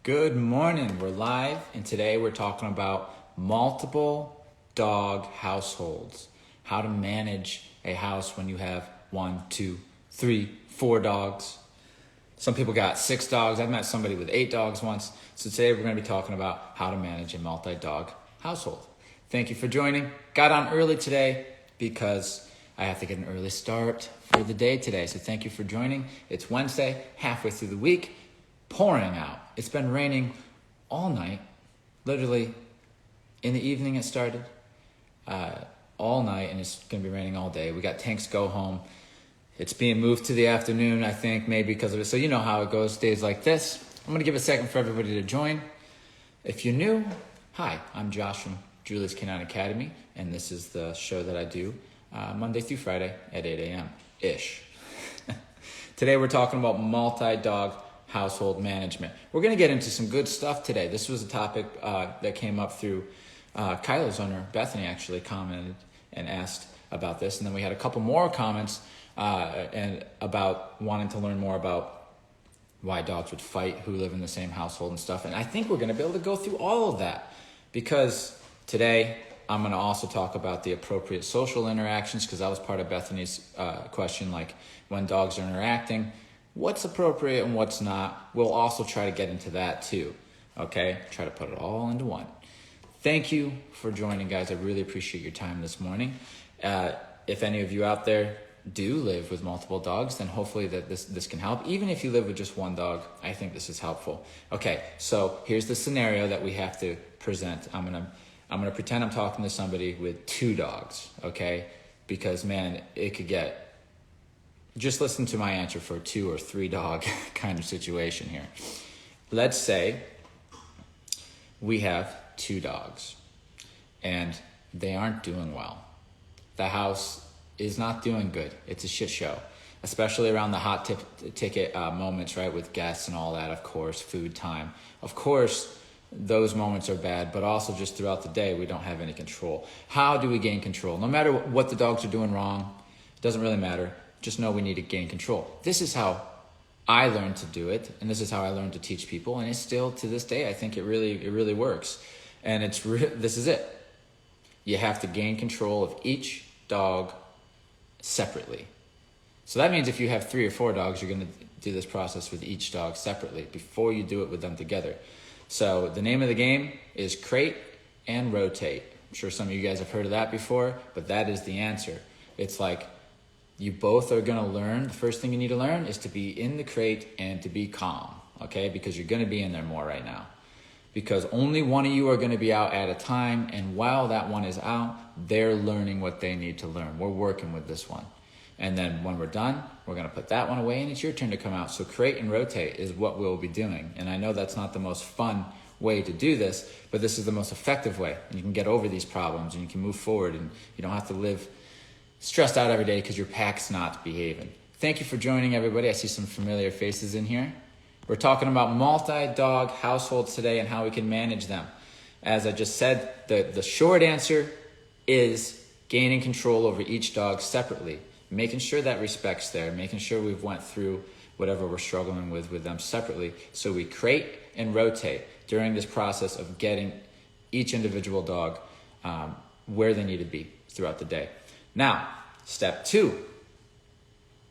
Good morning. We're live, and today we're talking about multiple dog households. How to manage a house when you have 1, 2, 3, 4 dogs. Some people got 6 dogs. I met somebody with 8 dogs once. So today we're going to be talking about how to manage a multi-dog household. Thank you for joining. Got on early today because I have to get an early start for the day today. So thank you for joining. It's Wednesday, halfway through the week. Pouring out. It's been raining all night. Literally, in the evening it started. All night, and it's going to be raining all day. We got Tank's Go Home. It's being moved to the afternoon, I think, maybe because of it. So you know how it goes, days like this. I'm going to give a second for everybody to join. If you're new, hi, I'm Josh from Julie's Canine Academy, and this is the show that I do Monday through Friday at 8 a.m.-ish. Today we're talking about multi-dog household management. We're going to get into some good stuff today. This was a topic that came up through Kyla's owner, Bethany, actually commented and asked about this. And then we had a couple more comments and about wanting to learn more about why dogs would fight, who live in the same household and stuff. And I think we're going to be able to go through all of that because today I'm going to also talk about the appropriate social interactions, because that was part of Bethany's question, like when dogs are interacting, what's appropriate and what's not. We'll also try to get into that too, okay? Try to put it all into one. Thank you for joining, guys. I really appreciate your time this morning. If any of you out there do live with multiple dogs, then hopefully that this can help. Even if you live with just one dog, I think this is helpful. Okay, so here's the scenario that we have to present. I'm gonna pretend I'm talking to somebody with 2 dogs, okay? Because man, it could get. Just listen to my answer for a 2 or 3 dog kind of situation here. Let's say we have 2 dogs and they aren't doing well. The house is not doing good. It's a shit show, especially around the hot ticket moments, right? With guests and all that, of course, food time. Of course, those moments are bad, but also just throughout the day, we don't have any control. How do we gain control? No matter what the dogs are doing wrong, it doesn't really matter. Just know we need to gain control. This is how I learned to do it, and this is how I learned to teach people, and it's still to this day, I think it really works. And this is it. You have to gain control of each dog separately. So that means if you have 3 or 4 dogs, you're going to do this process with each dog separately before you do it with them together. So the name of the game is crate and rotate. I'm sure some of you guys have heard of that before, but that is the answer. It's like, you both are going to learn. The first thing you need to learn is to be in the crate and to be calm, okay? Because you're going to be in there more right now. Because only one of you are going to be out at a time, and while that one is out, they're learning what they need to learn. We're working with this one. And then when we're done, we're going to put that one away, and it's your turn to come out. So crate and rotate is what we'll be doing. And I know that's not the most fun way to do this, but this is the most effective way. And you can get over these problems, and you can move forward, and you don't have to live stressed out every day because your pack's not behaving. Thank you for joining, everybody. I see some familiar faces in here. We're talking about multi-dog households today and how we can manage them. As I just said, the short answer is gaining control over each dog separately, making sure that respect's there, making sure we've went through whatever we're struggling with them separately. So we crate and rotate during this process of getting each individual dog where they need to be throughout the day. Now, step 2,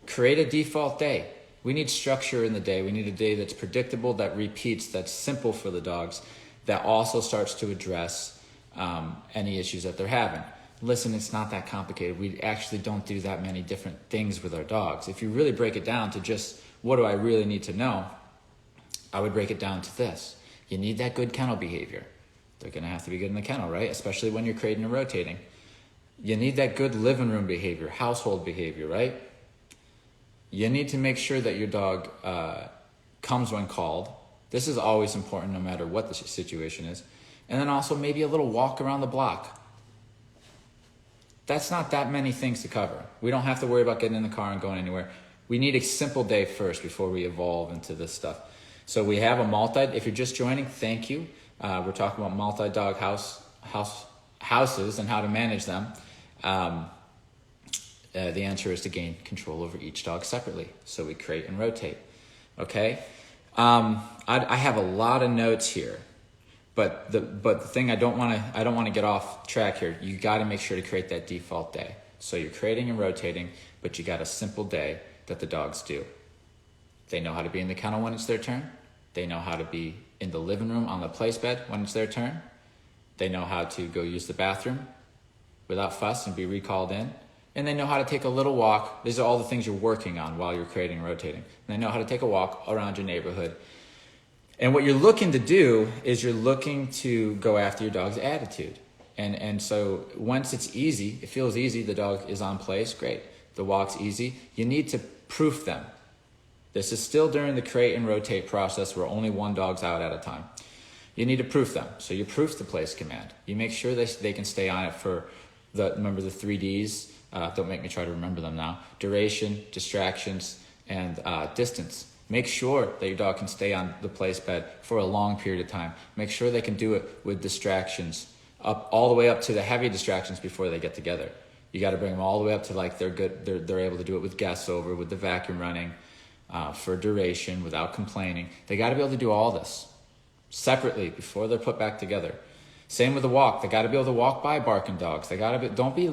create a default day. We need structure in the day. We need a day that's predictable, that repeats, that's simple for the dogs, that also starts to address any issues that they're having. Listen, it's not that complicated. We actually don't do that many different things with our dogs. If you really break it down to just what do I really need to know, I would break it down to this. You need that good kennel behavior. They're going to have to be good in the kennel, right? Especially when you're crating and rotating. You need that good living room behavior, household behavior, right? You need to make sure that your dog comes when called. This is always important no matter what the situation is. And then also maybe a little walk around the block. That's not that many things to cover. We don't have to worry about getting in the car and going anywhere. We need a simple day first before we evolve into this stuff. So we have if you're just joining, thank you. We're talking about multi-dog houses and how to manage them. The answer is to gain control over each dog separately. So we crate and rotate. Okay? I have a lot of notes here, but the thing I don't want to get off track here. You got to make sure to create that default day. So you're creating and rotating, but you got a simple day that the dogs do. They know how to be in the kennel when it's their turn. They know how to be in the living room on the place bed when it's their turn. They know how to go use the bathroom without fuss and be recalled in. And they know how to take a little walk. These are all the things you're working on while you're creating and rotating. And they know how to take a walk around your neighborhood. And what you're looking to do is you're looking to go after your dog's attitude. And so once it's easy, it feels easy, the dog is on place, great. The walk's easy. You need to proof them. This is still during the create and rotate process where only one dog's out at a time. You need to proof them. So you proof the place command. You make sure they can stay on it for remember the 3Ds? Don't make me try to remember them now. Duration, distractions, and distance. Make sure that your dog can stay on the place bed for a long period of time. Make sure they can do it with distractions, all the way up to the heavy distractions before they get together. You got to bring them all the way up to like they're good. They're able to do it with guests over, with the vacuum running, for duration, without complaining. They got to be able to do all this separately before they're put back together. Same with the walk. They got to be able to walk by barking dogs. They got to be.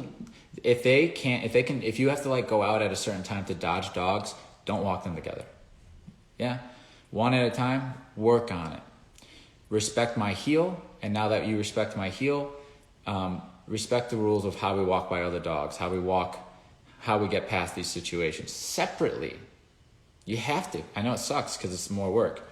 If you have to like go out at a certain time to dodge dogs, don't walk them together. Yeah, one at a time. Work on it. Respect my heel, and now that you respect my heel, respect the rules of how we walk by other dogs, how we get past these situations separately. You have to. I know it sucks because it's more work.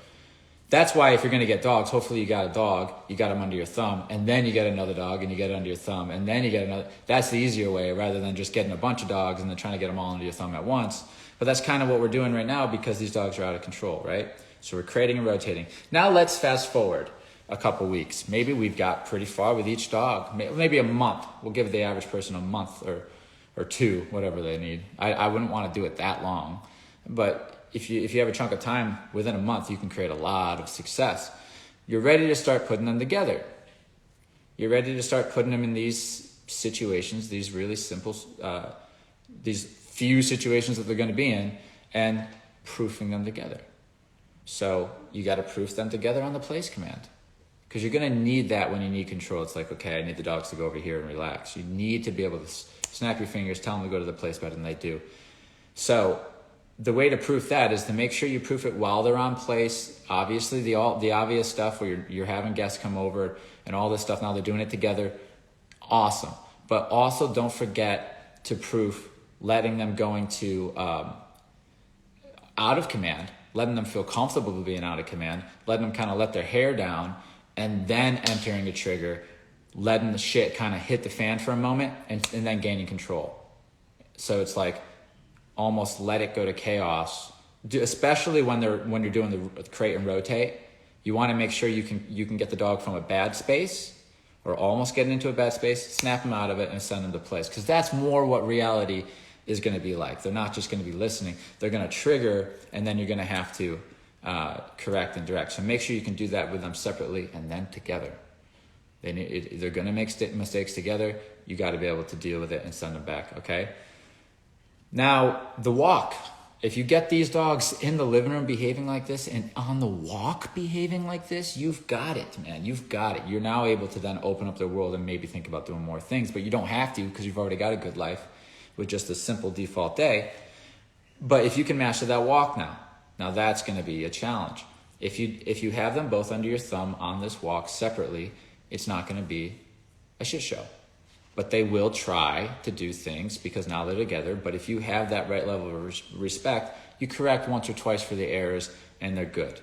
That's why if you're going to get dogs, hopefully you got a dog, you got them under your thumb, and then you get another dog and you get it under your thumb, and then you get another. That's the easier way rather than just getting a bunch of dogs and then trying to get them all under your thumb at once. But that's kind of what we're doing right now because these dogs are out of control, right? So we're creating and rotating. Now let's fast forward a couple weeks. Maybe we've got pretty far with each dog. Maybe a month. We'll give the average person a month or two, whatever they need. I wouldn't want to do it that long. But if you have a chunk of time, within a month, you can create a lot of success. You're ready to start putting them together. You're ready to start putting them in these situations, these really simple, these few situations that they're going to be in, and proofing them together. So you got to proof them together on the place command, because you're going to need that when you need control. It's like, okay, I need the dogs to go over here and relax. You need to be able to snap your fingers, tell them to go to the place bed, and they do. So the way to proof that is to make sure you proof it while they're on place. Obviously, the obvious stuff where you're having guests come over and all this stuff, now they're doing it together, awesome. But also don't forget to proof letting them going to out of command, letting them feel comfortable being out of command, letting them kind of let their hair down, and then entering a trigger, letting the shit kind of hit the fan for a moment, and then gaining control. So it's like, almost let it go to chaos, especially when you're doing the create and rotate. You want to make sure you can get the dog from a bad space or almost getting into a bad space, snap them out of it and send them to place, because that's more what reality is going to be like. They're not just going to be listening. They're going to trigger, and then you're going to have to correct and direct. So make sure you can do that with them separately and then together. They're going to make mistakes together. You got to be able to deal with it and send them back, okay? Now, the walk. If you get these dogs in the living room behaving like this and on the walk behaving like this, you've got it, man. You've got it. You're now able to then open up their world and maybe think about doing more things, but you don't have to because you've already got a good life with just a simple default day. But if you can master that walk now that's going to be a challenge. If you have them both under your thumb on this walk separately, it's not going to be a shit show. But they will try to do things because now they're together. But if you have that right level of respect, you correct once or twice for the errors and they're good.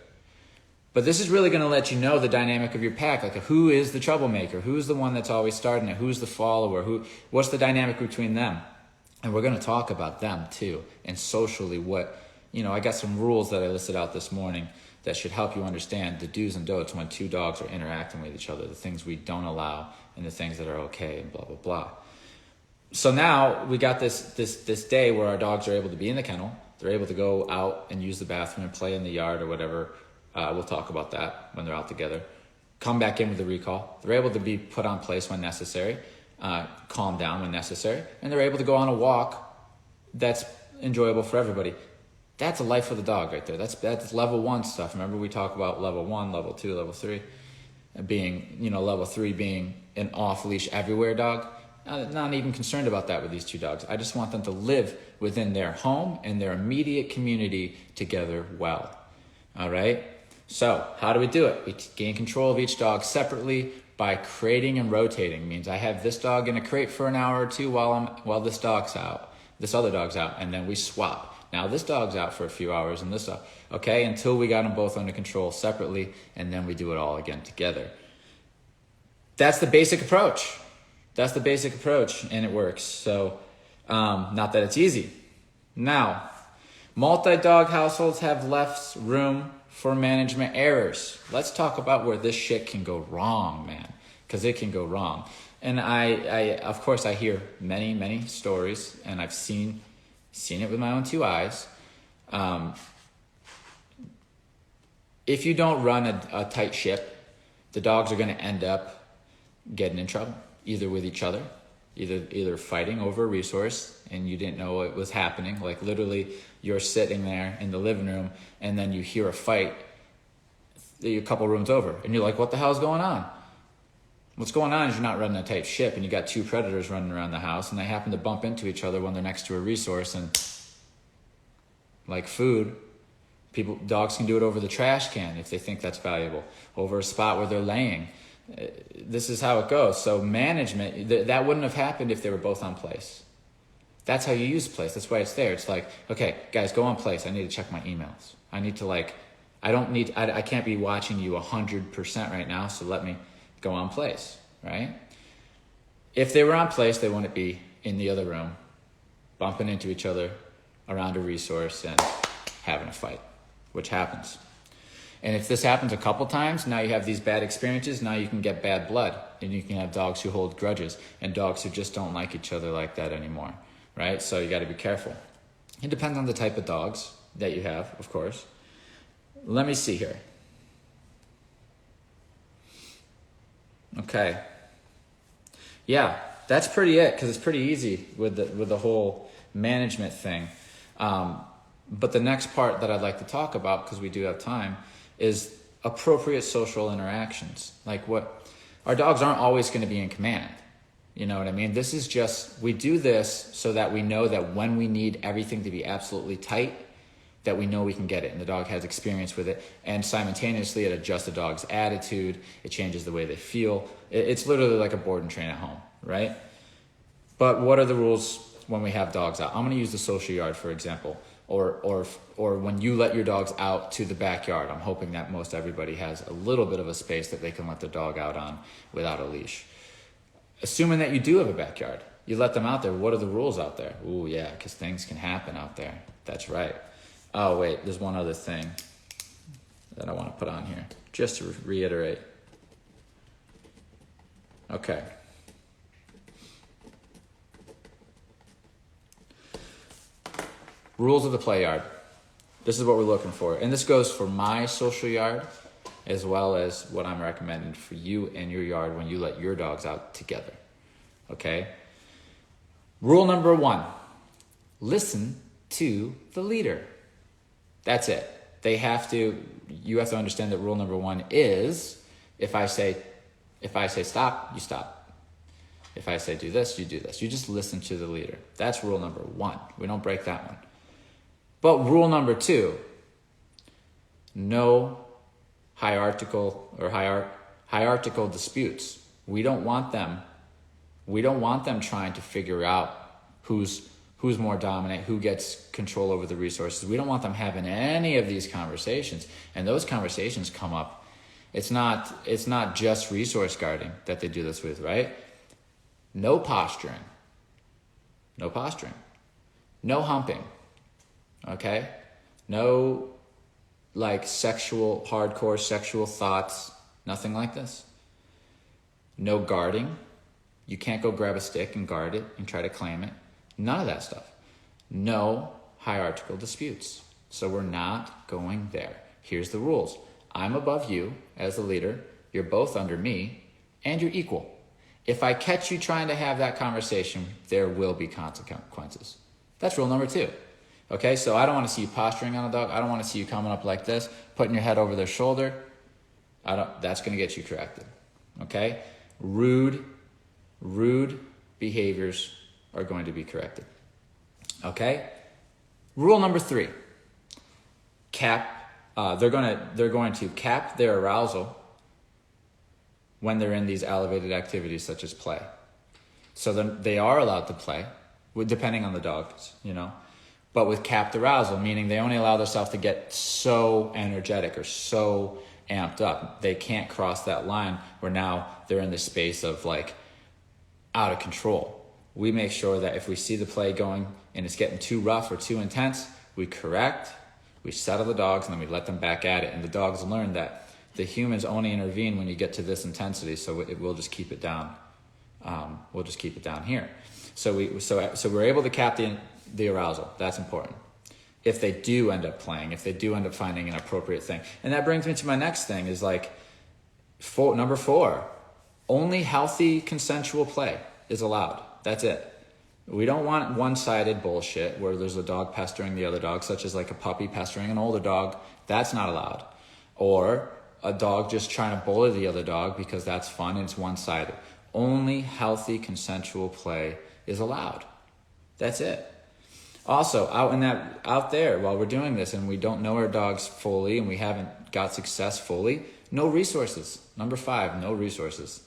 But this is really going to let you know the dynamic of your pack. Like, who is the troublemaker? Who's the one that's always starting it? Who's the follower? What's the dynamic between them? And we're going to talk about them too. And socially, I got some rules that I listed out this morning that should help you understand the do's and don'ts when two dogs are interacting with each other, the things we don't allow and the things that are okay, and blah, blah, blah. So now we got this day where our dogs are able to be in the kennel. They're able to go out and use the bathroom and play in the yard or whatever. We'll talk about that when they're out together. Come back in with the recall. They're able to be put on place when necessary, calm down when necessary, and they're able to go on a walk that's enjoyable for everybody. That's a life of the dog right there. That's level 1 stuff. Remember we talk about level 1, level 2, level 3, and being, level 3 being an off-leash everywhere dog. Not even concerned about that with these 2 dogs. I just want them to live within their home and their immediate community together well. All right? So how do we do it? We gain control of each dog separately by crating and rotating. Means I have this dog in a crate for an hour or 2 while this other dog's out, and then we swap. Now this dog's out for a few hours and this dog, okay, until we got them both under control separately, and then we do it all again together. That's the basic approach. And it works. So, not that it's easy. Now, multi-dog households have less room for management errors. Let's talk about where this shit can go wrong, man, because it can go wrong. And I of course, I hear many, many stories, and I've seen it with my own 2 eyes. If you don't run a tight ship, the dogs are going to end up getting in trouble, either with each other, either fighting over a resource and you didn't know it was happening. Like literally you're sitting there in the living room and then you hear a fight a couple rooms over and you're like, what the hell is going on? What's going on is you're not running a tight ship and you got 2 predators running around the house and they happen to bump into each other when they're next to a resource. And like food, dogs can do it over the trash can if they think that's valuable, over a spot where they're laying. This is how it goes. So management, that wouldn't have happened if they were both on place. That's how you use place. That's why it's there. It's like, okay, guys, go on place. I need to check my emails. I need to I can't be watching you 100% right now. So let me go on place, right? If they were on place, they wouldn't be in the other room, bumping into each other around a resource and having a fight, which happens. And if this happens a couple times, now you have these bad experiences, now you can get bad blood. And you can have dogs who hold grudges and dogs who just don't like each other like that anymore, right? So you got to be careful. It depends on the type of dogs that you have, of course. Let me see here. Okay. Yeah, that's pretty it, because it's pretty easy with the whole management thing. But the next part that I'd like to talk about, because we do have time, is appropriate social interactions. Like our dogs aren't always going to be in command. You know what I mean? This is just, we do this so that we know that when we need everything to be absolutely tight, that we know we can get it and the dog has experience with it, and simultaneously it adjusts the dog's attitude, it changes the way they feel. It's literally like a board and train at home, right? But what are the rules when we have dogs out? I'm going to use the social yard, for example, or when you let your dogs out to the backyard. I'm hoping that most everybody has a little bit of a space that they can let the dog out on without a leash. Assuming that you do have a backyard, you let them out there. What are the rules out there? Ooh, yeah, because things can happen out there. That's right. Oh, wait, there's one other thing that I want to put on here, just to reiterate. Okay. Rules of the play yard. This is what we're looking for. And this goes for my social yard as well as what I'm recommending for you and your yard when you let your dogs out together. Okay? Rule number 1, listen to the leader. That's it. You have to understand that rule number 1 is if I say stop, you stop. If I say do this, you do this. You just listen to the leader. That's rule number 1. We don't break that one. But rule number 2, no hierarchical disputes. We don't want them trying to figure out who's more dominant, who gets control over the resources. We don't want them having any of these conversations. And those conversations come up. It's not just resource guarding that they do this with, right? No posturing. No posturing. No humping. Okay? No hardcore sexual thoughts. Nothing like this. No guarding. You can't go grab a stick and guard it and try to claim it. None of that stuff. No hierarchical disputes. So we're not going there. Here's the rules. I'm above you as the leader. You're both under me, and you're equal. If I catch you trying to have that conversation, there will be consequences. That's rule number 2. Okay, so I don't want to see you posturing on a dog. I don't want to see you coming up like this, putting your head over their shoulder. That's going to get you corrected. Okay? Rude behaviors are going to be corrected. Okay? Rule number 3. They're going to cap their arousal when they're in these elevated activities such as play. So then they are allowed to play, depending on the dogs, but with capped arousal, meaning they only allow themselves to get so energetic or so amped up. They can't cross that line where now they're in the space of like out of control. We make sure that if we see the play going and it's getting too rough or too intense, we correct, we settle the dogs, and then we let them back at it. And the dogs learn that the humans only intervene when you get to this intensity, so we'll just keep it down. We'll just keep it down here. So we're able to cap the arousal. That's important. If they do end up playing, if they do end up finding an appropriate thing. And that brings me to my next thing is like number 4, only healthy consensual play is allowed. That's it. We don't want one-sided bullshit where there's a dog pestering the other dog, such as like a puppy pestering an older dog. That's not allowed. Or a dog just trying to bully the other dog because that's fun and it's one-sided. Only healthy consensual play is allowed. That's it. Also, out there, while we're doing this and we don't know our dogs fully and we haven't got success fully, no resources. Number 5, no resources.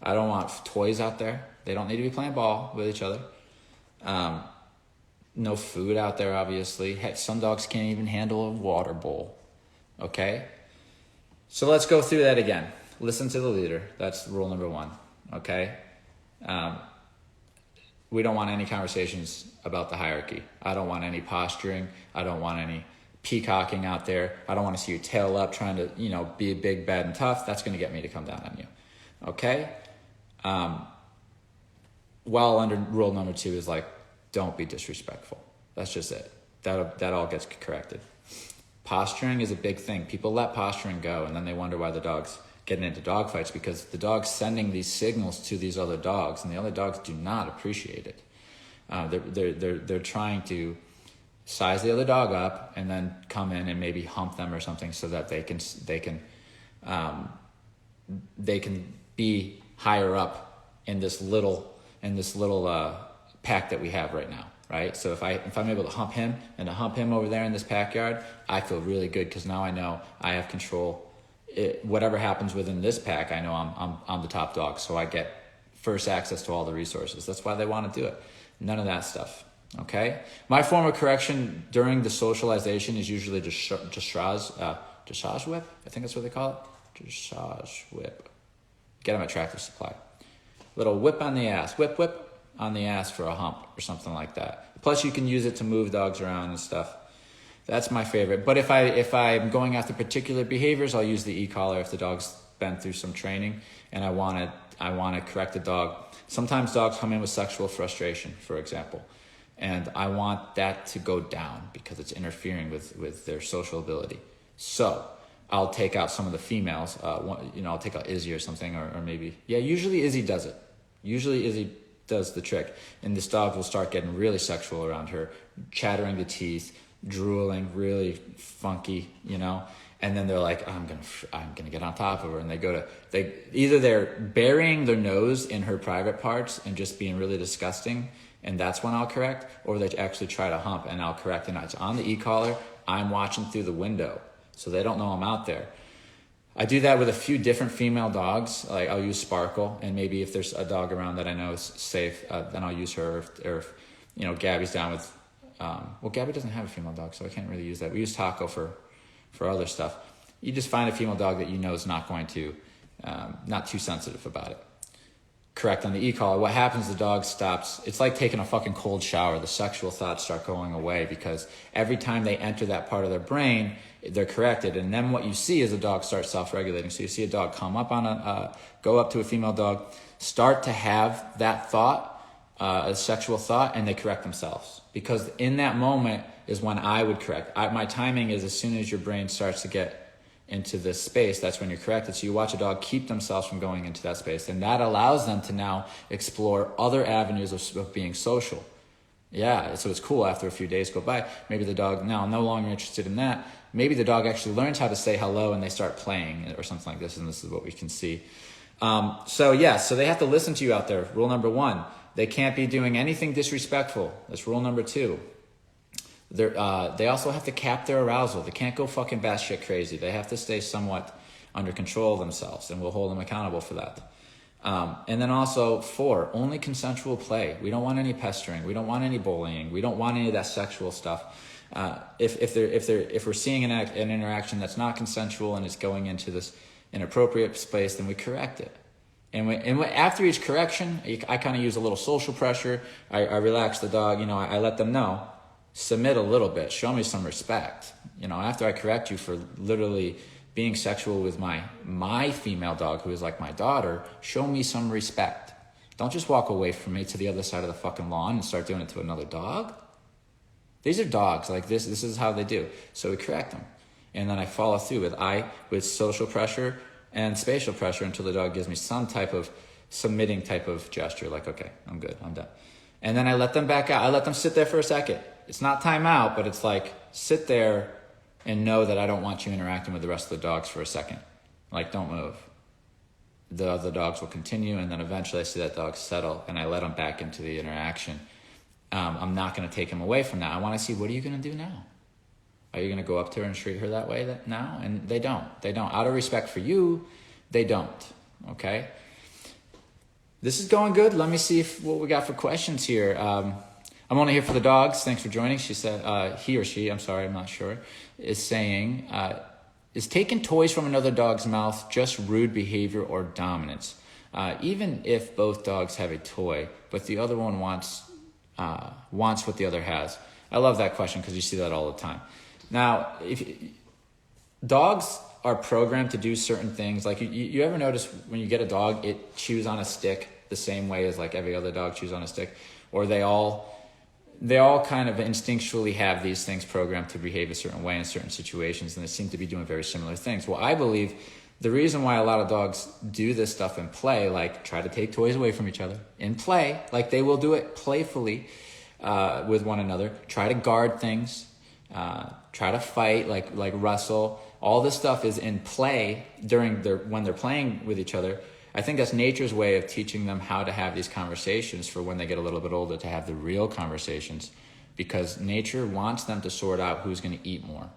I don't want toys out there. They don't need to be playing ball with each other. No food out there, obviously. Heck, some dogs can't even handle a water bowl. Okay? So let's go through that again. Listen to the leader. That's rule number 1. Okay? We don't want any conversations about the hierarchy. I don't want any posturing. I don't want any peacocking out there. I don't want to see you tail up trying to, be big, bad, and tough. That's going to get me to come down on you. Okay? While under rule number 2 is like, don't be disrespectful. That's just it. That all gets corrected. Posturing is a big thing. People let posturing go, and then they wonder why the dog's getting into dog fights, because the dog's sending these signals to these other dogs, and the other dogs do not appreciate it. They're trying to size the other dog up and then come in and maybe hump them or something so that they can be higher up in this little pack that we have right now, right? So if I'm able to hump him and to hump him over there in this backyard, I feel really good because now I know I have control. Whatever happens within this pack, I know I'm the top dog, so I get first access to all the resources. That's why they want to do it. None of that stuff. Okay. My form of correction during the socialization is usually dressage whip. I think that's what they call it. Dressage whip. Get them at Tractor Supply. Little whip on the ass. Whip on the ass for a hump or something like that. Plus, you can use it to move dogs around and stuff. That's my favorite. But if I'm going after particular behaviors, I'll use the e-collar if the dog's been through some training and I want to correct the dog. Sometimes dogs come in with sexual frustration, for example, and I want that to go down because it's interfering with their social ability. So I'll take out some of the females. I'll take out Izzy or something, or maybe, usually Izzy does it. Usually Izzy does the trick, and this dog will start getting really sexual around her, chattering the teeth, drooling, really funky, and then they're like, I'm gonna get on top of her, and they're burying their nose in her private parts and just being really disgusting, and that's when I'll correct, or they actually try to hump and I'll correct, and it's on the e-collar. I'm watching through the window, so they don't know I'm out there. I do that with a few different female dogs. Like I'll use Sparkle, and maybe if there's a dog around that I know is safe, then I'll use her. Or if Gabby's down with, Gabby doesn't have a female dog, so I can't really use that. We use Taco for other stuff. You just find a female dog that you know is not going to, not too sensitive about it. Correct on the e-collar. What happens, the dog stops. It's like taking a fucking cold shower. The sexual thoughts start going away because every time they enter that part of their brain, they're corrected. And then what you see is a dog starts self-regulating. So you see a dog come up go up to a female dog, start to have that thought, a sexual thought, and they correct themselves. Because in that moment is when I would correct. My timing is as soon as your brain starts to get into this space, that's when you're corrected. So you watch a dog keep themselves from going into that space, and that allows them to now explore other avenues of being social. Yeah, so it's cool after a few days go by. Maybe the dog now no longer interested in that. Maybe the dog actually learns how to say hello and they start playing or something like this, and this is what we can see. So they have to listen to you out there. Rule number 1, they can't be doing anything disrespectful. That's rule number 2. They also have to cap their arousal. They can't go fucking batshit crazy. They have to stay somewhat under control of themselves, and we'll hold them accountable for that. And then also 4, only consensual play. We don't want any pestering. We don't want any bullying. We don't want any of that sexual stuff. If we're seeing an interaction that's not consensual and is going into this inappropriate space, then we correct it. And after each correction, I kind of use a little social pressure. I relax the dog. I let them know, submit a little bit, show me some respect. After I correct you for literally being sexual with my female dog, who is like my daughter, show me some respect. Don't just walk away from me to the other side of the fucking lawn and start doing it to another dog. These are dogs. Like this is how they do. So we correct them. And then I follow through with social pressure and spatial pressure until the dog gives me some type of submitting type of gesture. Like, okay, I'm good, I'm done. And then I let them back out. I let them sit there for a second. It's not time out, but it's like, sit there and know that I don't want you interacting with the rest of the dogs for a second. Like, don't move. The other dogs will continue, and then eventually I see that dog settle, and I let them back into the interaction. I'm not going to take him away from that. I want to see, what are you going to do now? Are you going to go up to her and treat her that way now? And they don't. Out of respect for you, they don't. Okay? This is going good. Let me see what we got for questions here. I'm only here for the dogs. Thanks for joining. She said, he or she, I'm sorry, I'm not sure, is saying, is taking toys from another dog's mouth just rude behavior or dominance? Even if both dogs have a toy, but the other one wants what the other has. I love that question because you see that all the time. Now, dogs are programmed to do certain things. Like you ever notice when you get a dog, it chews on a stick the same way as like every other dog chews on a stick, or they all kind of instinctually have these things programmed to behave a certain way in certain situations, and they seem to be doing very similar things. Well, I believe the reason why a lot of dogs do this stuff in play, like try to take toys away from each other in play, like they will do it playfully with one another, try to guard things, try to fight, like wrestle. All this stuff is in play when they're playing with each other. I think that's nature's way of teaching them how to have these conversations for when they get a little bit older, to have the real conversations, because nature wants them to sort out who's going to eat more.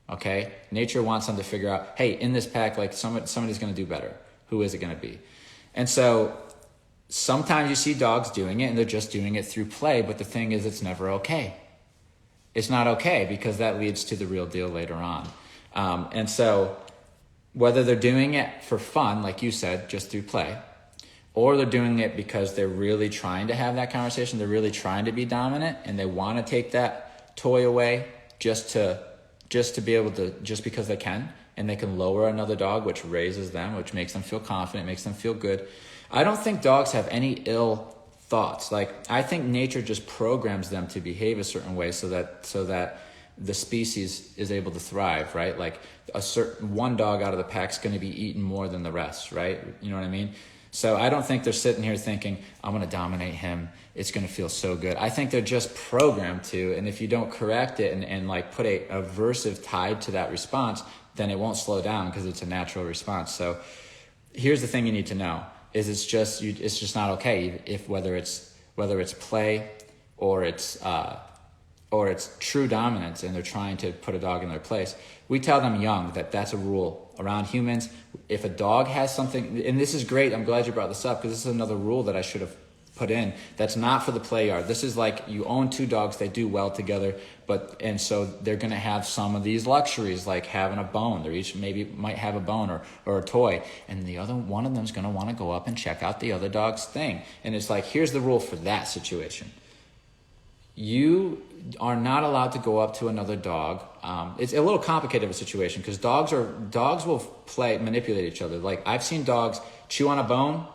Okay? Nature wants them to figure out, hey, in this pack, like somebody's going to do better. Who is it going to be? And so sometimes you see dogs doing it and they're just doing it through play, but the thing is, it's never okay. It's not okay, because that leads to the real deal later on. And so whether they're doing it for fun, like you said, just through play, or they're doing it because they're really trying to have that conversation, they're really trying to be dominant, and they want to take that toy away just to be able to, just because they can, and they can lower another dog, which raises them, which makes them feel confident, makes them feel good. I don't think dogs have any ill thoughts. Like, I think nature just programs them to behave a certain way so that the species is able to thrive, right? Like one dog out of the pack is going to be eaten more than the rest, right? You know what I mean? So I don't think they're sitting here thinking, I'm going to dominate him, it's going to feel so good. I think they're just programmed to, and if you don't correct it and like put a aversive tide to that response, then it won't slow down because it's a natural response. So here's the thing you need to know, is it's just not okay if whether it's play or it's true dominance and they're trying to put a dog in their place. We tell them young that that's a rule around humans. If a dog has something, and this is great, I'm glad you brought this up, because this is another rule that I should have put in, that's not for the play yard. This is like, you own two dogs, they do well together, and so they're going to have some of these luxuries, like having a bone. They each maybe might have a bone or a toy, and the other one of them's going to want to go up and check out the other dog's thing. And it's like, here's the rule for that situation. You are not allowed to go up to another dog. It's a little complicated of a situation, because dogs will manipulate each other. Like, I've seen dogs chew on a bone,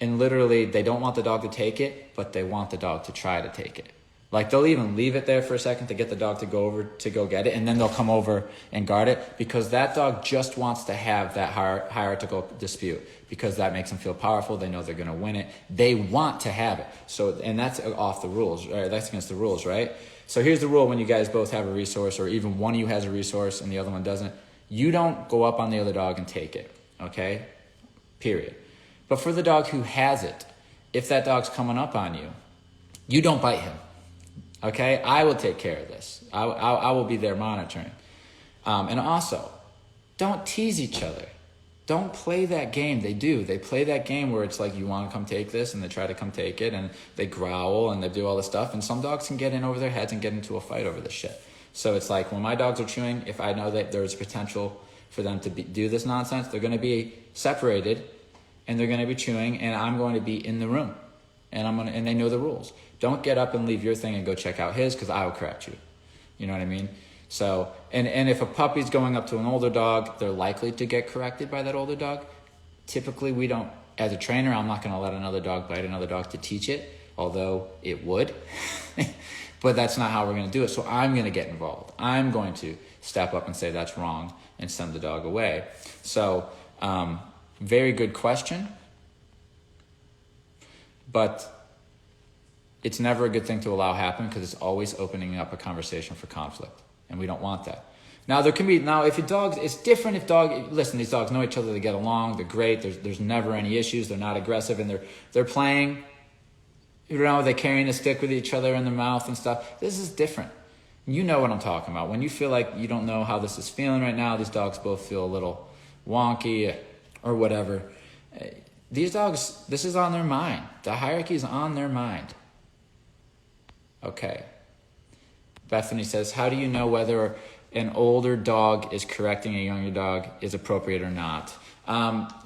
and literally they don't want the dog to take it, but they want the dog to try to take it. Like they'll even leave it there for a second to get the dog to go over to go get it, and then they'll come over and guard it because that dog just wants to have that hierarchical dispute because that makes them feel powerful. They know they're going to win it. They want to have it. So, and that's off the rules, right? That's against the rules, right? So here's the rule when you guys both have a resource or even one of you has a resource and the other one doesn't. You don't go up on the other dog and take it, okay? Period. But for the dog who has it, if that dog's coming up on you, you don't bite him. Okay, I will take care of this. I will be there monitoring. And also, don't tease each other. Don't play that game. They do. They play that game where it's like, you want to come take this, and they try to come take it, and they growl, and they do all this stuff. And some dogs can get in over their heads and get into a fight over this shit. So it's like, when my dogs are chewing, if I know that there's potential for them to do this nonsense, they're going to be separated, and they're going to be chewing, and I'm going to be in the room. And they know the rules. Don't get up and leave your thing and go check out his because I will correct you. You know what I mean? So, and if a puppy's going up to an older dog, they're likely to get corrected by that older dog. Typically, we don't, as a trainer, I'm not going to let another dog bite another dog to teach it, although it would. But that's not how we're going to do it. So I'm going to get involved. I'm going to step up and say that's wrong and send the dog away. So, very good question. But it's never a good thing to allow happen because it's always opening up a conversation for conflict, and we don't want that. Now if your dog, it's different if listen, these dogs know each other, they get along, they're great, there's never any issues, they're not aggressive, and they're playing, they're carrying a stick with each other in their mouth and stuff. This is different. You know what I'm talking about. When you feel like you don't know how this is feeling right now, these dogs both feel a little wonky or whatever. These dogs, this is on their mind. The hierarchy is on their mind. Okay. Bethany says, how do you know whether an older dog is correcting a younger dog is appropriate or not?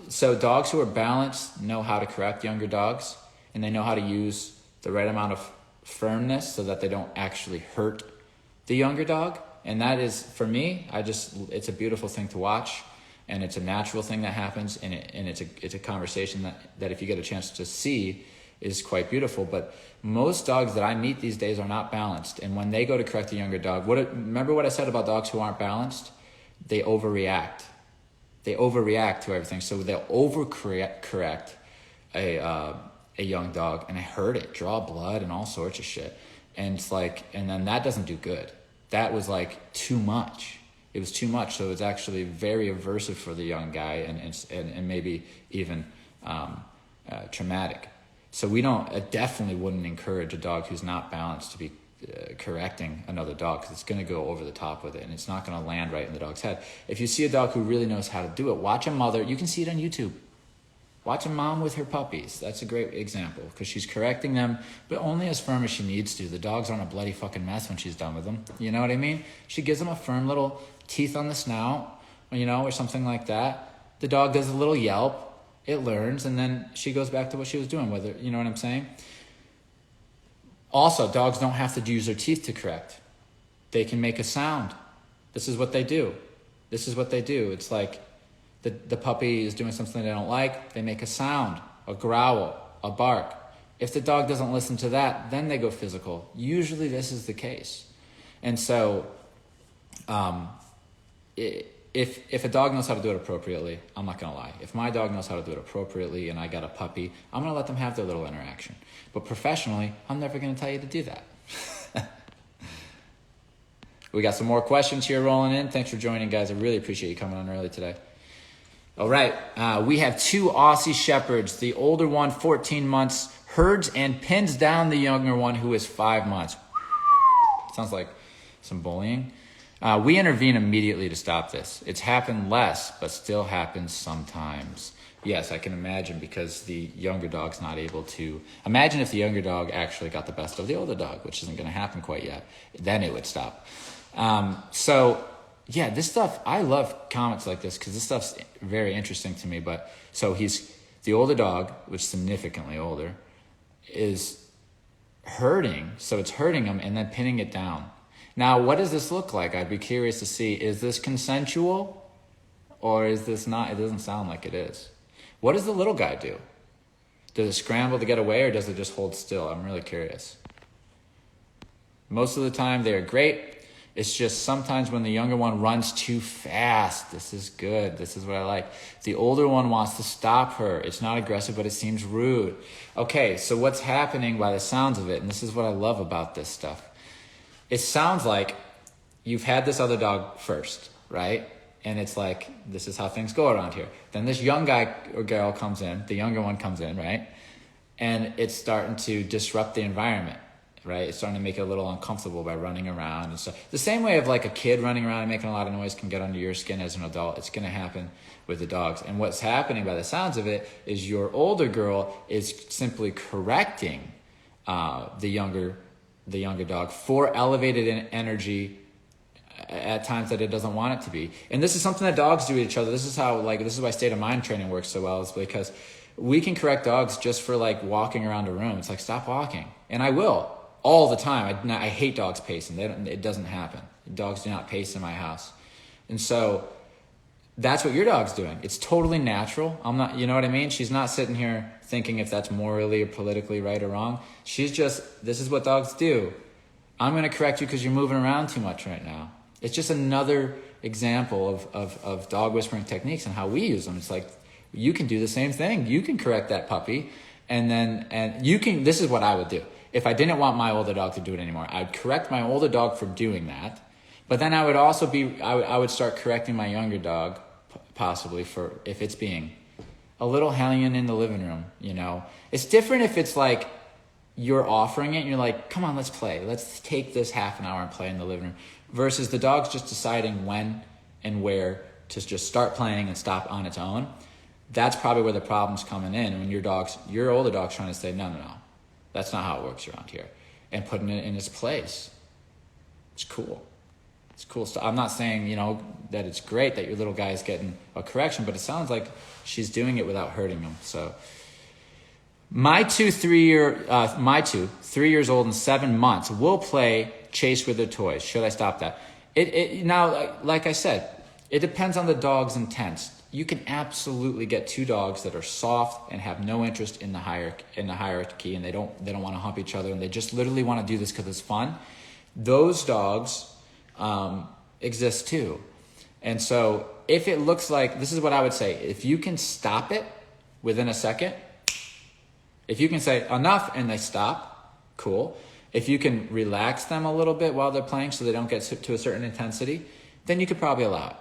So dogs who are balanced know how to correct younger dogs, and they know how to use the right amount of firmness so that they don't actually hurt the younger dog. And that is, for me, it's a beautiful thing to watch. And it's a natural thing that happens, and it's a conversation that if you get a chance to see is quite beautiful. But most dogs that I meet these days are not balanced. And when they go to correct a younger dog, remember what I said about dogs who aren't balanced? They overreact. They overreact to everything. So they'll overcorrect a young dog, and I heard it draw blood and all sorts of shit. And it's like, and then that doesn't do good. That was like too much. It was too much, so it's actually very aversive for the young guy and maybe even traumatic. So I definitely wouldn't encourage a dog who's not balanced to be correcting another dog because it's going to go over the top with it and it's not going to land right in the dog's head. If you see a dog who really knows how to do it, watch a mother. You can see it on YouTube. Watch a mom with her puppies. That's a great example because she's correcting them, but only as firm as she needs to. The dogs aren't a bloody fucking mess when she's done with them. You know what I mean? She gives them a firm little teeth on the snout, or something like that. The dog does a little yelp. It learns, and then she goes back to what she was doing with it. You know what I'm saying? Also, dogs don't have to use their teeth to correct. They can make a sound. This is what they do. It's like the puppy is doing something they don't like. They make a sound, a growl, a bark. If the dog doesn't listen to that, then they go physical. Usually this is the case. And so if a dog knows how to do it appropriately, I'm not going to lie. If my dog knows how to do it appropriately and I got a puppy, I'm going to let them have their little interaction. But professionally, I'm never going to tell you to do that. We got some more questions here rolling in. Thanks for joining, guys. I really appreciate you coming on early today. All right, we have 2 Aussie Shepherds. The older one, 14 months, herds and pins down the younger one who is 5 months. Sounds like some bullying. We intervene immediately to stop this. It's happened less, but still happens sometimes. Yes, I can imagine because the younger dog's not able to. Imagine if the younger dog actually got the best of the older dog, which isn't going to happen quite yet. Then it would stop. Yeah, this stuff, I love comments like this because this stuff's very interesting to me. But so the older dog, which is significantly older, is hurting. So it's hurting him and then pinning it down. Now, what does this look like? I'd be curious to see, is this consensual or is this not? It doesn't sound like it is. What does the little guy do? Does it scramble to get away or does it just hold still? I'm really curious. Most of the time, they're great. It's just sometimes when the younger one runs too fast, this is good. This is what I like. The older one wants to stop her. It's not aggressive, but it seems rude. Okay, so what's happening by the sounds of it, and this is what I love about this stuff. It sounds like you've had this other dog first, right? And it's like, this is how things go around here. Then this young guy or girl comes in, the younger one comes in, right? And it's starting to disrupt the environment. Right? It's starting to make it a little uncomfortable by running around and stuff. The same way of like a kid running around and making a lot of noise can get under your skin as an adult. It's going to happen with the dogs. And what's happening by the sounds of it is your older girl is simply correcting the younger dog for elevated energy at times that it doesn't want it to be. And this is something that dogs do to each other. This is why state of mind training works so well, is because we can correct dogs just for like walking around a room. It's like, stop walking. And I will. All the time. I hate dogs pacing. It doesn't happen. Dogs do not pace in my house. And so that's what your dog's doing. It's totally natural. I'm not, you know what I mean? She's not sitting here thinking if that's morally or politically right or wrong. She's just, this is what dogs do. I'm going to correct you because you're moving around too much right now. It's just another example of dog whispering techniques and how we use them. It's like, you can do the same thing. You can correct that puppy. And you can, this is what I would do. If I didn't want my older dog to do it anymore, I'd correct my older dog for doing that. But then I would also I would start correcting my younger dog, possibly, for if it's being a little hellion in the living room, you know. It's different if it's like you're offering it and you're like, come on, let's play. Let's take this half an hour and play in the living room. Versus the dog's just deciding when and where to just start playing and stop on its own. That's probably where the problem's coming in. When your older dog's trying to say, no. That's not how it works around here. And putting it in its place. It's cool. It's cool stuff. I'm not saying, that it's great that your little guy is getting a correction, but it sounds like she's doing it without hurting him. So my two, 3 years old and 7 months, will play chase with their toys. Should I stop that? Now, like I said, it depends on the dog's intent. You can absolutely get two dogs that are soft and have no interest in the hierarchy, and they don't want to hump each other, and they just literally want to do this because it's fun. Those dogs exist too. And so if it looks like, this is what I would say, if you can stop it within a second, if you can say enough and they stop, cool. If you can relax them a little bit while they're playing so they don't get to a certain intensity, then you could probably allow it.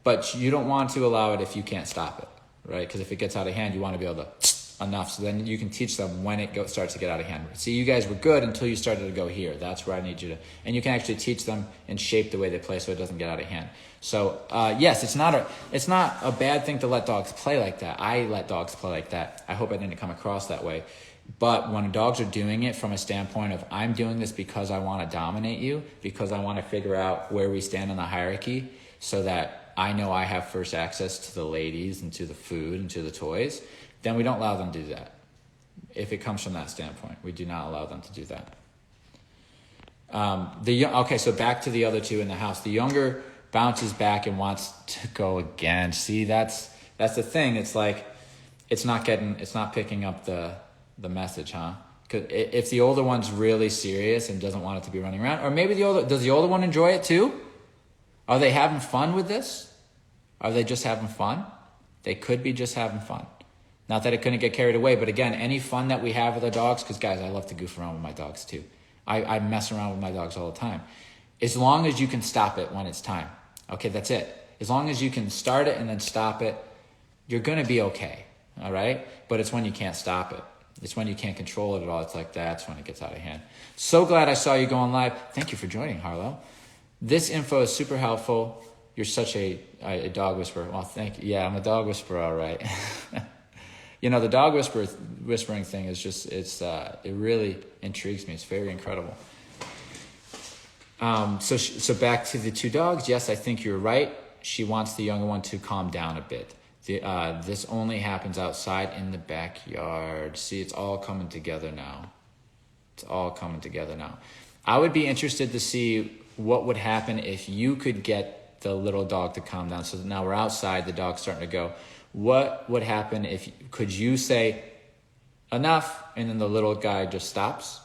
But you don't want to allow it if you can't stop it, right? Because if it gets out of hand, you want to be able to enough. So then you can teach them when it starts to get out of hand. See, you guys were good until you started to go here. That's where I need you to. And you can actually teach them and shape the way they play so it doesn't get out of hand. So yes, it's not a bad thing to let dogs play like that. I let dogs play like that. I hope I didn't come across that way. But when dogs are doing it from a standpoint of, I'm doing this because I want to dominate you, because I want to figure out where we stand in the hierarchy so that I know I have first access to the ladies and to the food and to the toys, then we don't allow them to do that. If it comes from that standpoint, we do not allow them to do that. Okay, so back to the other two in the house. The younger bounces back and wants to go again. See, that's the thing. It's like, it's not picking up the message, huh? Because if the older one's really serious and doesn't want it to be running around, or maybe does the older one enjoy it too? Are they having fun with this? Are they just having fun? They could be just having fun. Not that it couldn't get carried away, but again, any fun that we have with our dogs, because guys, I love to goof around with my dogs too. I mess around with my dogs all the time. As long as you can stop it when it's time. Okay, that's it. As long as you can start it and then stop it, you're going to be okay. All right? But it's when you can't stop it. It's when you can't control it at all. It's like, that's when it gets out of hand. So glad I saw you going live. Thank you for joining, Harlow. This info is super helpful. You're such a dog whisperer. Well, thank you. Yeah, I'm a dog whisperer, all right. The dog whispering thing is just, it really intrigues me. It's very incredible. So back to the two dogs. Yes, I think you're right. She wants the younger one to calm down a bit. This only happens outside in the backyard. See, it's all coming together now. I would be interested to see what would happen if you could get the little dog to calm down. So now we're outside, the dog's starting to go. What would happen could you say enough, and then the little guy just stops?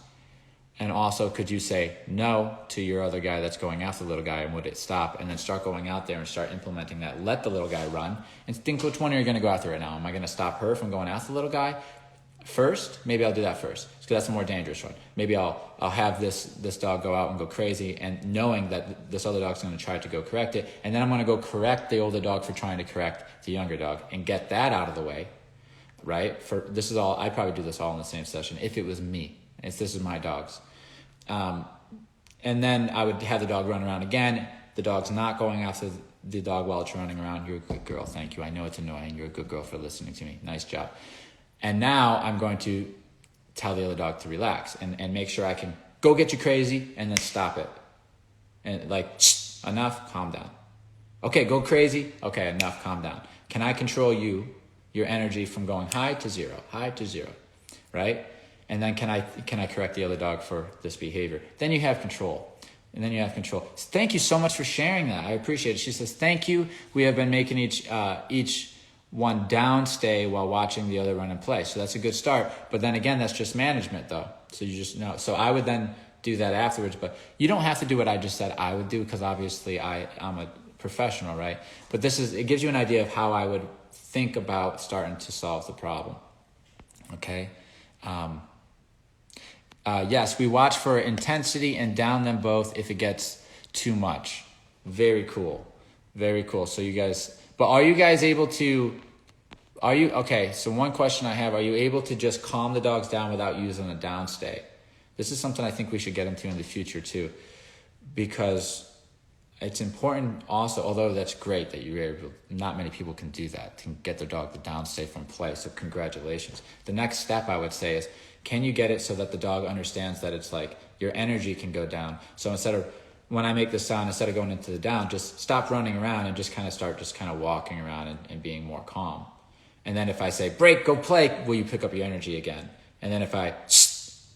And also, could you say no to your other guy that's going after the little guy, and would it stop? And then start going out there and start implementing that. Let the little guy run and think, which one are you going to go after right now? Am I going to stop her from going after the little guy first? Maybe I'll do that first, because that's a more dangerous one. Maybe I'll have this dog go out and go crazy, and knowing that this other dog's going to try to go correct it, and then I'm going to go correct the older dog for trying to correct the younger dog and get that out of the way, right? This is all, I'd probably do this all in the same session if it was me. If this is my dogs. And then I would have the dog run around again. The dog's not going after the dog while it's running around. You're a good girl. Thank you. I know it's annoying. You're a good girl for listening to me. Nice job. And now I'm going to tell the other dog to relax and make sure I can go get you crazy and then stop it. And like, enough, calm down. Okay, go crazy. Okay, enough, calm down. Can I control your energy from going high to zero, right? And then can I correct the other dog for this behavior? Then you have control. And then you have control. Thank you so much for sharing that. I appreciate it. She says, thank you. We have been making each one downstay while watching the other run and play. So that's a good start. But then again, that's just management though. So you just know. So I would then do that afterwards. But you don't have to do what I just said I would do, because obviously I'm a professional, right? But it gives you an idea of how I would think about starting to solve the problem. Okay? Yes, we watch for intensity and down them both if it gets too much. Very cool. Very cool. So you guys, but are you guys able to, okay, so one question I have, are you able to just calm the dogs down without using a downstay? This is something I think we should get into in the future too, because it's important also, although that's great that you're able, not many people can do that, can get their dog to downstay from play, so congratulations. The next step I would say is, can you get it so that the dog understands that it's like your energy can go down? So instead of, when I make the sound, instead of going into the down, just stop running around and just kind of start just kind of walking around and being more calm. And then if I say, break, go play, will you pick up your energy again? And then if I,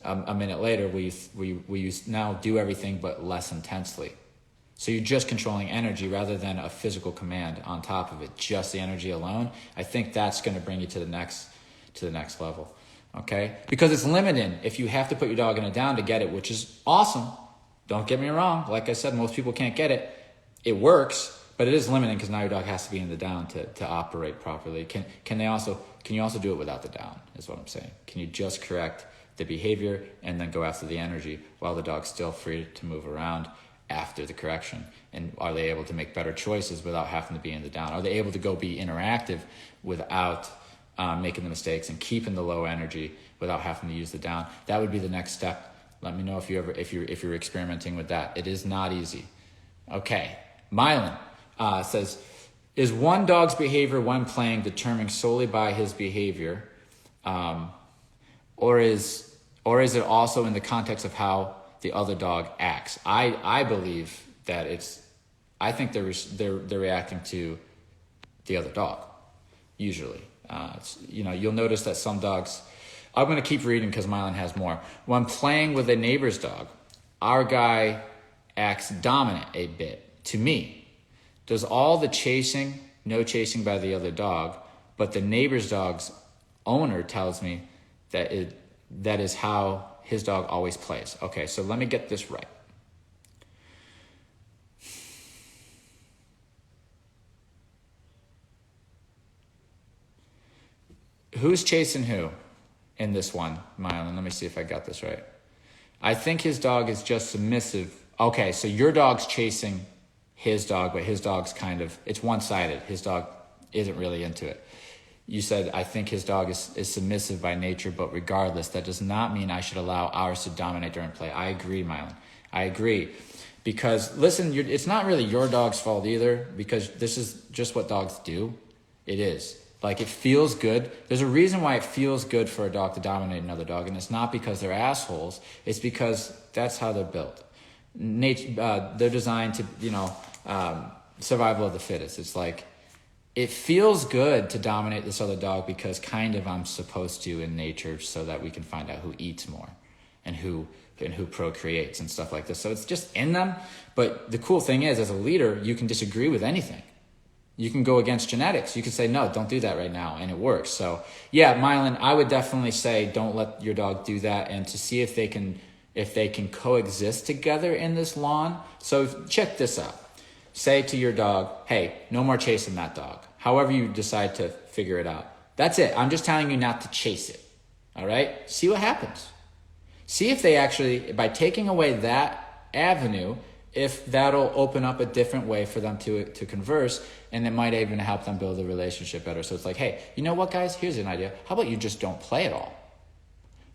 a minute later, will you now do everything but less intensely? So you're just controlling energy rather than a physical command on top of it, just the energy alone. I think that's going to bring you to the next level. Okay? Because it's limiting. If you have to put your dog in a down to get it, which is awesome. Don't get me wrong. Like I said, most people can't get it. It works, but it is limiting because now your dog has to be in the down to operate properly. Can you also do it without the down, is what I'm saying. Can you just correct the behavior and then go after the energy while the dog's still free to move around after the correction? And are they able to make better choices without having to be in the down? Are they able to go be interactive without making the mistakes and keeping the low energy without having to use the down? That would be the next step. Let me know if you're experimenting with that. It is not easy. Okay, Mylan says, is one dog's behavior when playing determined solely by his behavior, or is it also in the context of how the other dog acts? I believe that I think they're reacting to the other dog usually. You'll notice that some dogs, I'm going to keep reading because Mylan has more. When playing with a neighbor's dog, our guy acts dominant a bit to me. Does all the chasing, no chasing by the other dog, but the neighbor's dog's owner tells me that is how his dog always plays. Okay, so let me get this right. Who's chasing who in this one, Mylan? Let me see if I got this right. I think his dog is just submissive. Okay, so your dog's chasing his dog, but his dog's it's one-sided. His dog isn't really into it. You said, I think his dog is submissive by nature, but regardless, that does not mean I should allow ours to dominate during play. I agree, Mylan. I agree. Because, listen, it's not really your dog's fault either, because this is just what dogs do. It is. Like, it feels good. There's a reason why it feels good for a dog to dominate another dog, and it's not because they're assholes. It's because that's how they're built. They're designed to, survival of the fittest. It's like, it feels good to dominate this other dog because I'm supposed to in nature, so that we can find out who eats more and who procreates and stuff like this. So it's just in them. But the cool thing is, as a leader, you can disagree with anything. You can go against genetics. You can say, no, don't do that right now, and it works. So, yeah, Mylan, I would definitely say don't let your dog do that, and to see if they can if they can coexist together in this lawn. So check this out. Say to your dog, hey, no more chasing that dog. However you decide to figure it out. That's it. I'm just telling you not to chase it. All right? See what happens. See if they actually, by taking away that avenue, if that'll open up a different way for them to converse, and it might even help them build a relationship better. So it's like, hey, you know what, guys? Here's an idea. How about you just don't play at all?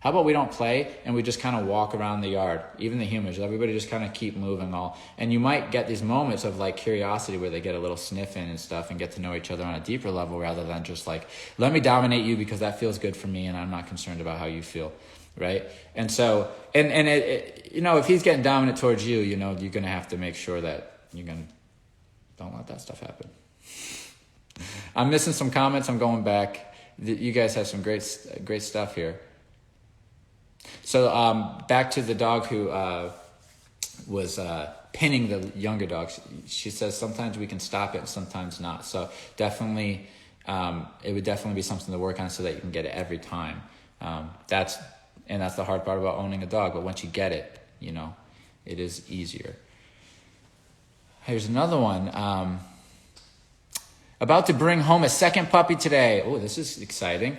How about we don't play and we just kind of walk around the yard, even the humans, everybody just kind of keep moving all. And you might get these moments of like curiosity where they get a little sniff in and stuff and get to know each other on a deeper level rather than just like, let me dominate you because that feels good for me and I'm not concerned about how you feel, right? And so, and it, you know, if he's getting dominant towards you, you know, you're going to have to make sure that don't let that stuff happen. I'm missing some comments. I'm going back. You guys have some great stuff here. So back to the dog who was pinning the younger dogs. She says sometimes we can stop it and sometimes not. So definitely, it would definitely be something to work on so that you can get it every time. That's the hard part about owning a dog. But once you get it, you know, it is easier. Here's another one. About to bring home a second puppy today. Oh, this is exciting.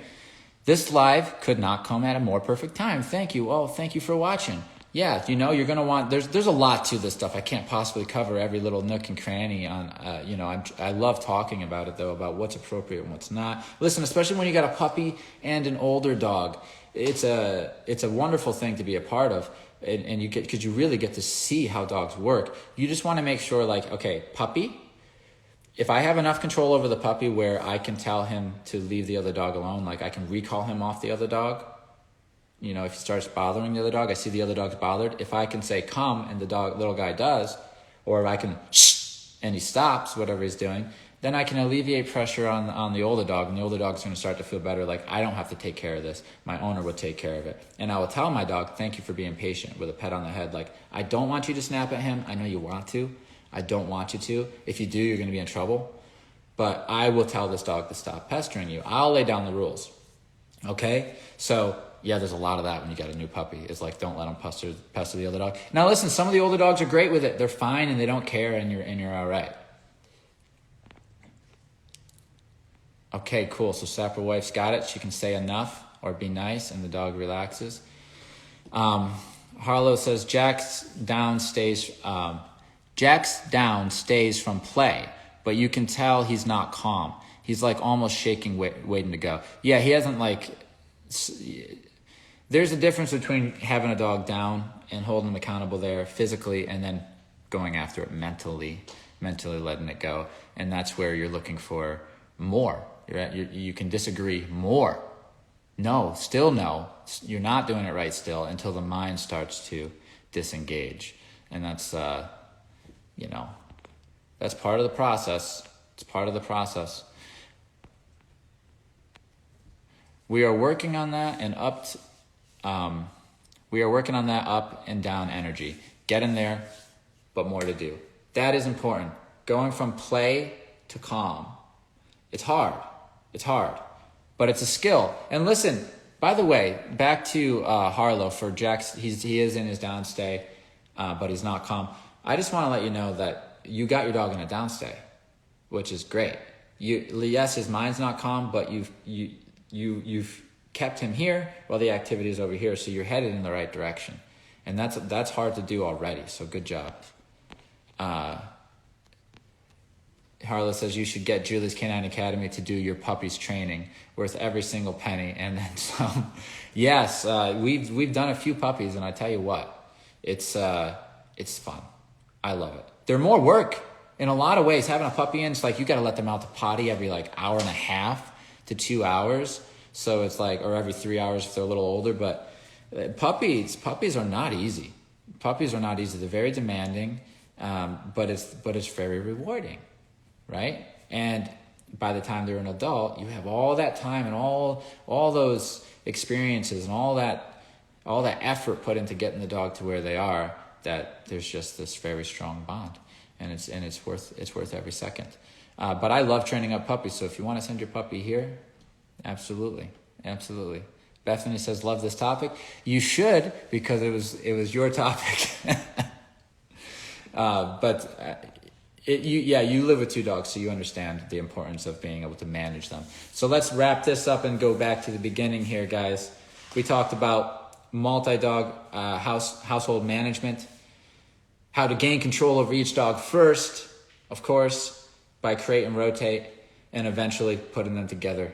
This live could not come at a more perfect time. Thank you. Oh, thank you for watching. Yeah, you know, you're going to want, there's a lot to this stuff. I can't possibly cover every little nook and cranny on, you know, I love talking about it though, about what's appropriate and what's not. Listen, especially when you got a puppy and an older dog, it's a wonderful thing to be a part of. And you get, because you really get to see how dogs work. You just want to make sure like, okay, puppy, if I have enough control over the puppy where I can tell him to leave the other dog alone, like I can recall him off the other dog, you know, if he starts bothering the other dog, I see the other dog's bothered. If I can say come and the little guy does, or if I can shh and he stops whatever he's doing, then I can alleviate pressure on the older dog, and the older dog's going to start to feel better. Like, I don't have to take care of this. My owner will take care of it. And I will tell my dog, thank you for being patient, with a pet on the head. Like, I don't want you to snap at him. I know you want to. I don't want you to. If you do, you're going to be in trouble. But I will tell this dog to stop pestering you. I'll lay down the rules. Okay? So, yeah, there's a lot of that when you get a new puppy. It's like, don't let them pester the other dog. Now, listen, some of the older dogs are great with it. They're fine and they don't care, and you're all right. Okay, cool. So Sapper Wife's got it. She can say enough or be nice, and the dog relaxes. Harlow says Jack's down stays from play, but you can tell he's not calm. He's like almost shaking, waiting to go. Yeah, he hasn't like. There's a difference between having a dog down and holding him accountable there physically, and then going after it mentally letting it go, and that's where you're looking for more. You can disagree more. No, still no. You're not doing it right still until the mind starts to disengage. And that's, you know, that's part of the process. It's part of the process. We are working on that and up and down energy. Get in there, but more to do. That is important. Going from play to calm. It's hard. It's hard, but it's a skill. And listen, by the way, back to Harlow for Jack's. He is in his downstay, but he's not calm. I just want to let you know that you got your dog in a downstay, which is great. Yes, his mind's not calm, but you've kept him here while the activity is over here, so you're headed in the right direction, and that's hard to do already. So good job. Harlow says you should get Julie's Canine Academy to do your puppy's training, worth every single penny and then some. Yes, we've done a few puppies, and I tell you what, it's fun. I love it. They're more work in a lot of ways. Having a puppy in, it's like you got to let them out to potty every like hour and a half to 2 hours. So it's like, or every 3 hours if they're a little older. But puppies are not easy. Puppies are not easy. They're very demanding, but it's very rewarding. Right? And by the time they're an adult, you have all that time and all those experiences and all that effort put into getting the dog to where they are, that there's just this very strong bond, and it's worth every second. But I love training up puppies, so if you want to send your puppy here, absolutely. Bethany says, love this topic. You should, because it was your topic. You live with 2 dogs, so you understand the importance of being able to manage them. So let's wrap this up and go back to the beginning here, guys. We talked about multi-dog household management, how to gain control over each dog first, of course, by create and rotate, and eventually putting them together.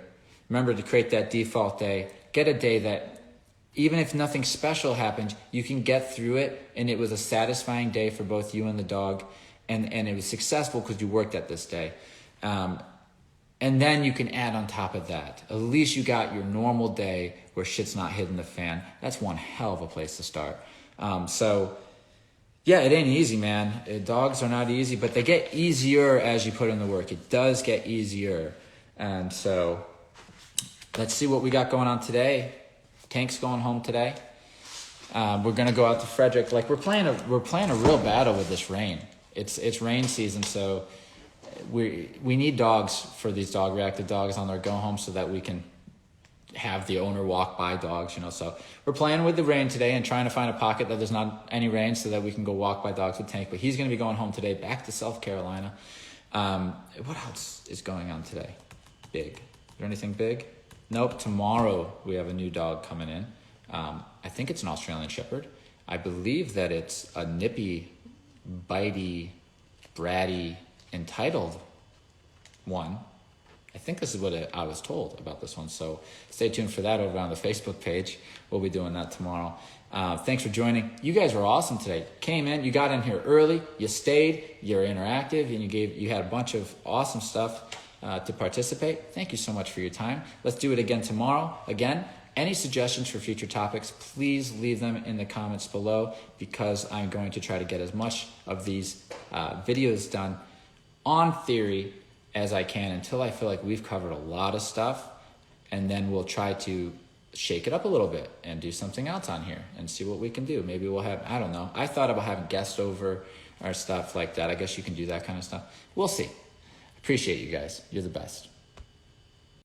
Remember to create that default day. Get a day that, even if nothing special happened, you can get through it, and it was a satisfying day for both you and the dog, and it was successful because you worked at this day. And then you can add on top of that. At least you got your normal day where shit's not hitting the fan. That's one hell of a place to start. Yeah, it ain't easy, man. Dogs are not easy, but they get easier as you put in the work. It does get easier. And so let's see what we got going on today. Tank's going home today. We're gonna go out to Frederick. Like we're playing a real battle with this rain. It's rain season, so we need dogs for these dog reactive dogs on their go home so that we can have the owner walk by dogs, So we're playing with the rain today and trying to find a pocket that there's not any rain so that we can go walk by dogs with Tank. But he's going to be going home today, back to South Carolina. What else is going on today? Big. Is there anything big? Nope. Tomorrow we have a new dog coming in. I think it's an Australian Shepherd. I believe that it's a nippy, bitey, bratty, entitled one. I think this is what I was told about this one. So stay tuned for that over on the Facebook page. We'll be doing that tomorrow. Thanks for joining. You guys were awesome today. Came in, you got in here early, you stayed, you're interactive, and you had a bunch of awesome stuff to participate. Thank you so much for your time. Let's do it again tomorrow. Again, any suggestions for future topics, please leave them in the comments below, because I'm going to try to get as much of these videos done on theory as I can until I feel like we've covered a lot of stuff, and then we'll try to shake it up a little bit and do something else on here and see what we can do. Maybe we'll have, I don't know. I thought about having guests over or stuff like that. I guess you can do that kind of stuff. We'll see. Appreciate you guys. You're the best.